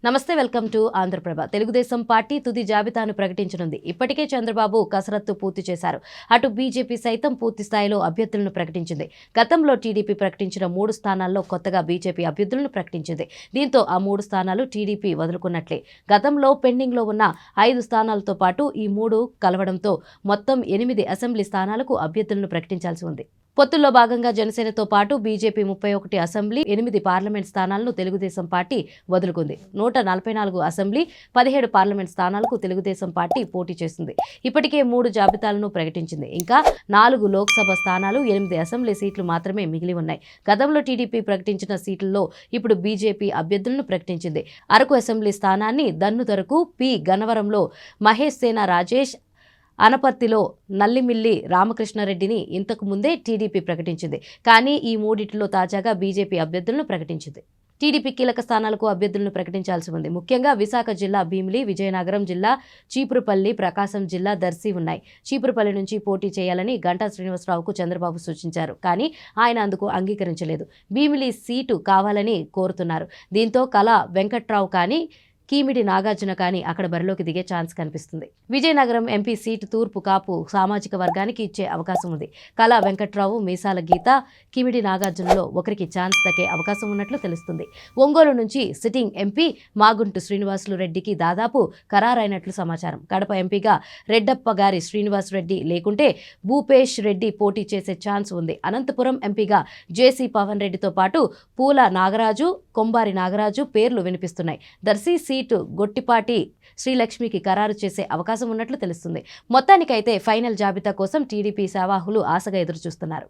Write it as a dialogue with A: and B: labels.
A: నమస్తే, welcome to Andhra Prabha. Telugu Desam party తుది జాబితాను ప్రకటించనుంది. ఇప్పటికే చంద్రబాబు కసరత్తు పూర్తి చేశారు. అటు బీజేపీ సైతం పూర్తి స్థాయిలో అభ్యర్థులను ప్రకటించింది. గతంలో టీడీపీ ప్రకటించిన 3 స్థానాల్లో కొత్తగా బీజేపీ అభ్యర్థులను ప్రకటించింది. దీంతో ఆ 3 స్థానాలు టీడీపీ వదులుకున్నట్లే. గతంలో పెండింగ్లో ఉన్న 5 స్థానాలతో పాటు ఈ 3 కలవడంతో మొత్తం 8 అసెంబ్లీ స్థానాలకు అభ్యర్థులను ప్రకటించాల్సి ఉంది. పొత్తుల్లో భాగంగా జనసేనతో పాటు బీజేపీ 31 అసెంబ్లీ, 8 పార్లమెంట్ స్థానాలను తెలుగుదేశం పార్టీ వదులుకుంది. 144 అసెంబ్లీ, 17 పార్లమెంట్ స్థానాలకు తెలుగుదేశం పార్టీ పోటీ చేసింది. ఇప్పటికే 3 జాబితాలను ప్రకటించింది. ఇంకా 4 లోక్సభ స్థానాలు, 8 అసెంబ్లీ సీట్లు మాత్రమే మిగిలి ఉన్నాయి. గతంలో టీడీపీ ప్రకటించిన సీట్లలో ఇప్పుడు బీజేపీ అభ్యర్థులను ప్రకటించింది. అరకు అసెంబ్లీ స్థానాన్ని దన్నుతరకు, పి గన్నవరంలో మహేష్ సేన రాజేష్, అనపర్తిలో నల్లిమిల్లి రామకృష్ణారెడ్డిని ఇంతకు ముందే టీడీపీ ప్రకటించింది. కానీ ఈ మూడిటిలో తాజాగా బీజేపీ అభ్యర్థులను ప్రకటించింది. టీడీపీ కీలక స్థానాలకు అభ్యర్థులను ప్రకటించాల్సి ఉంది. ముఖ్యంగా విశాఖ జిల్లా భీమిలి, విజయనగరం జిల్లా చీపురుపల్లి, ప్రకాశం జిల్లా దర్శి ఉన్నాయి. చీపురుపల్లి నుంచి పోటీ చేయాలని గంటా శ్రీనివాసరావుకు చంద్రబాబు సూచించారు. కానీ ఆయన అందుకు అంగీకరించలేదు. భీమిలి సీటు కావాలని కోరుతున్నారు. దీంతో కళా వెంకట్రావు కానీ కీమిడి నాగార్జున కానీ అక్కడ బరిలోకి దిగే ఛాన్స్ కనిపిస్తుంది. విజయనగరం ఎంపీ సీటు తూర్పు కాపు సామాజిక వర్గానికి ఇచ్చే అవకాశం ఉంది. కళా వెంకట్రావు, మీసాల గీత, కీమిడి నాగార్జునలో ఒకరికి ఛాన్స్ దక్కే అవకాశం ఉన్నట్లు తెలుస్తుంది. ఒంగోలు నుంచి సిట్టింగ్ ఎంపీ మాగుంటు శ్రీనివాసులు రెడ్డికి దాదాపు ఖరారైనట్లు సమాచారం. కడప ఎంపీగా రెడ్డప్ప గారి శ్రీనివాస్ రెడ్డి లేకుంటే భూపేష్ రెడ్డి పోటీ చేసే ఛాన్స్ ఉంది. అనంతపురం ఎంపీగా జేసీ పవన్ రెడ్డితో పాటు పూల నాగరాజు, కొంబారి నాగరాజు పేర్లు వినిపిస్తున్నాయి. దర్శి సీటు గొట్టిపాటి శ్రీలక్ష్మికి ఖరారు చేసే అవకాశం ఉన్నట్లు తెలుస్తుంది. మొత్తానికైతే ఫైనల్ జాబితా కోసం టీడీపీ సేవాహులు ఆశగా ఎదురుచూస్తున్నారు.